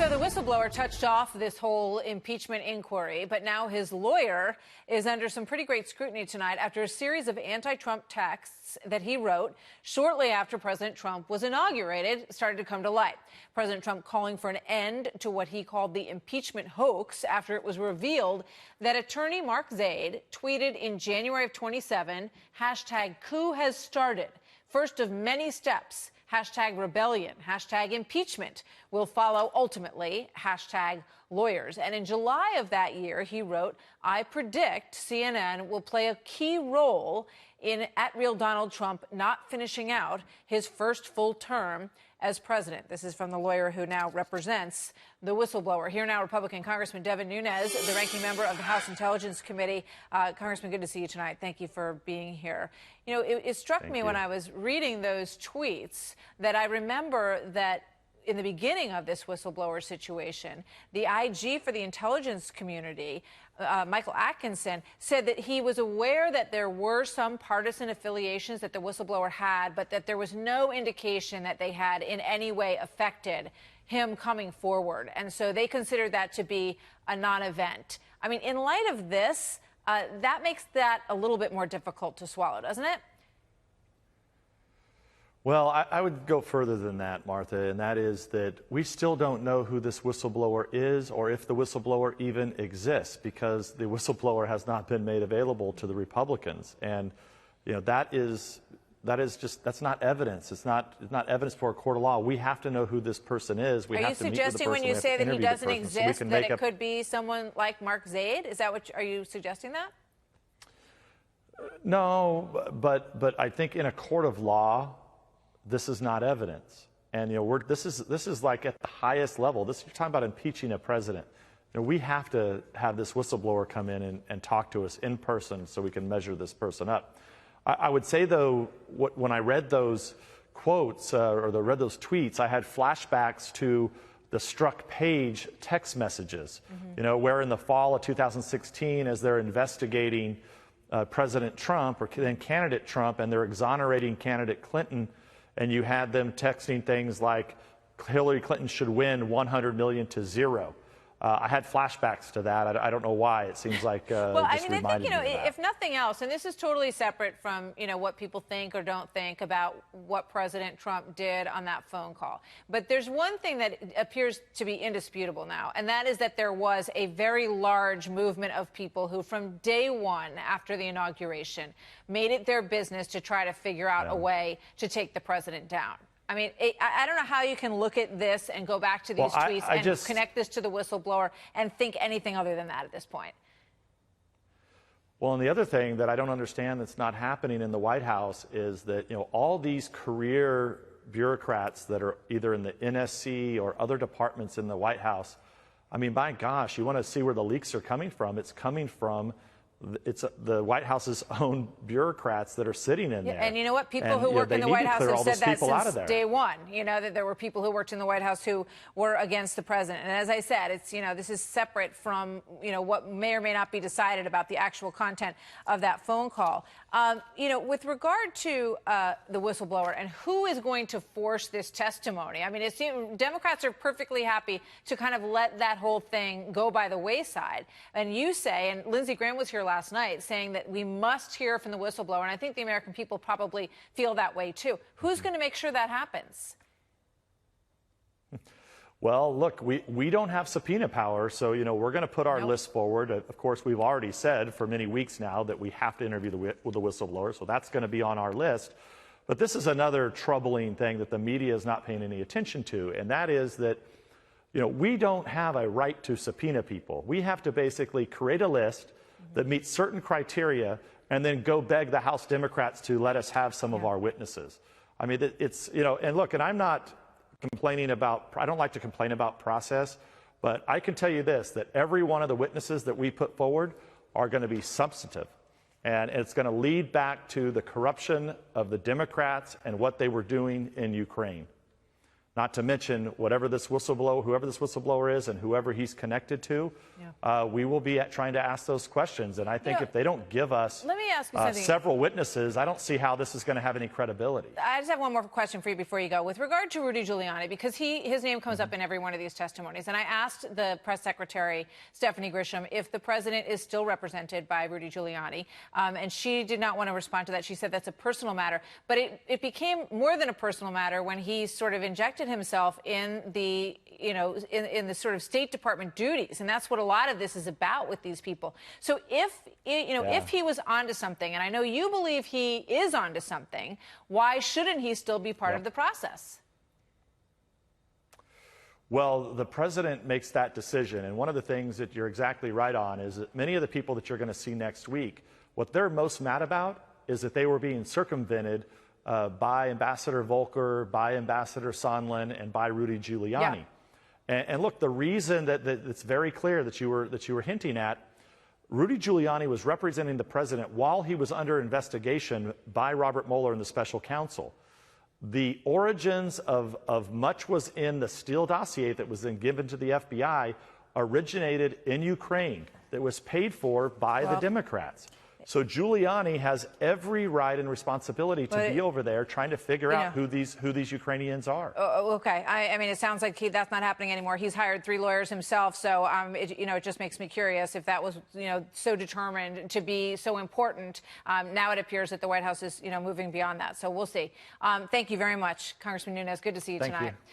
So the whistleblower touched off this whole impeachment inquiry, but now his lawyer is under some pretty great scrutiny tonight after a series of anti-Trump texts that he wrote shortly after President Trump was inaugurated started to come to light. President Trump calling for an end to what he called the impeachment hoax after it was revealed that attorney Mark Zaid tweeted in January of 27, hashtag coup has started. First of many steps. Hashtag rebellion, hashtag impeachment will follow ultimately, hashtag lawyers. And in July of that year, he wrote, I predict CNN will play a key role in @real Donald Trump not finishing out his first full term as president. This is from the lawyer who now represents the whistleblower. Here now, Republican Congressman Devin Nunes, the ranking member of the House Intelligence Committee. Congressman, good to see you tonight. Thank you for being here. You know, it struck me when I was reading those tweets that I remember that in the beginning of this whistleblower situation, the IG for the intelligence community, Michael Atkinson, said that he was aware that there were some partisan affiliations that the whistleblower had, but that there was no indication that they had in any way affected him coming forward. And so they considered that to be a non-event. I mean, in light of this, that makes that a little bit more difficult to swallow, doesn't it? Well, I would go further than that, Martha, and that is that we still don't know who this whistleblower is or if the whistleblower even exists, because the whistleblower has not been made available to the Republicans. And, you know, that's not evidence. It's not evidence for a court of law. We have to know who this person is. Are you suggesting when you say that he doesn't exist that it could be someone like Mark Zaid? Is that what are you suggesting that? No, but I think in a court of law, this is not evidence. And, you know, this is like at the highest level. You're talking about impeaching a president. You know, we have to have this whistleblower come in and talk to us in person so we can measure this person up. I would say, though, when I read those quotes read those tweets, I had flashbacks to the Struck Page text messages, you know, where in the fall of 2016, as they're investigating President Trump or then candidate Trump, and they're exonerating candidate Clinton, and you had them texting things like Hillary Clinton should win 100 million to 0. I had flashbacks to that. I don't know why. It seems like well, I mean, I think, you know, if nothing else, and this is totally separate from, you know, what people think or don't think about what President Trump did on that phone call. But there's one thing that appears to be indisputable now, and that is that there was a very large movement of people who, from day one after the inauguration, made it their business to try to figure out a way to take the president down. I mean, I don't know how you can look at this and go back to these tweets and connect this to the whistleblower and think anything other than that at this point. Well, and the other thing that I don't understand that's not happening in the White House is that, you know, all these career bureaucrats that are either in the NSC or other departments in the White House, I mean, my gosh, you want to see where the leaks are coming from. It's coming from the White House's own bureaucrats that are sitting in there. And you know what? People who work in the White House have said that since day one. You know, that there were people who worked in the White House who were against the president. And as I said, it's, you know, this is separate from, you know, what may or may not be decided about the actual content of that phone call. You know, with regard to the whistleblower and who is going to force this testimony, I mean, it seems Democrats are perfectly happy to kind of let that whole thing go by the wayside. And you say, and Lindsey Graham was here last night saying that we must hear from the whistleblower, and I think the American people probably feel that way too. Who's going to make sure that happens? Well, look, we don't have subpoena power, so, you know, we're going to put our list forward. Of course, we've already said for many weeks now that we have to interview the whistleblower, so that's going to be on our list. But this is another troubling thing that the media is not paying any attention to, and that is that, you know, we don't have a right to subpoena people. We have to basically create a list that meets certain criteria and then go beg the House Democrats to let us have some of our witnesses. I mean, it's, you know, and look, and I'm not complaining about, I don't like to complain about process, but I can tell you this, that every one of the witnesses that we put forward are going to be substantive. And it's going to lead back to the corruption of the Democrats and what they were doing in Ukraine. not to mention whoever this whistleblower is and whoever he's connected to, we will be trying to ask those questions. And I think if they don't give us let me ask you something. Several witnesses, I don't see how this is going to have any credibility. I just have one more question for you before you go. With regard to Rudy Giuliani, because his name comes up in every one of these testimonies, and I asked the press secretary, Stephanie Grisham, if the president is still represented by Rudy Giuliani, and she did not want to respond to that. She said that's a personal matter. But it became more than a personal matter when he sort of injected himself in the, in the sort of State Department duties, and that's what a lot of this is about with these people. So if he was onto something, and I know you believe he is onto something, why shouldn't he still be part of the process? Well, the president makes that decision, and one of the things that you're exactly right on is that many of the people that you're going to see next week, what they're most mad about is that they were being circumvented by Ambassador Volker, by Ambassador Sondland, and by Rudy Giuliani. And look, the reason that it's very clear that you were hinting at, Rudy Giuliani was representing the president while he was under investigation by Robert Mueller and the special counsel. The origins of much was in the Steele dossier that was then given to the FBI originated in Ukraine, that was paid for by the Democrats. So Giuliani has every right and responsibility to be over there trying to figure out who these Ukrainians are. Okay. I mean, it sounds like that's not happening anymore. He's hired 3 lawyers himself. So, it just makes me curious if that was, so determined to be so important. Now it appears that the White House is, moving beyond that. So we'll see. Thank you very much, Congressman Nunes. Good to see you tonight.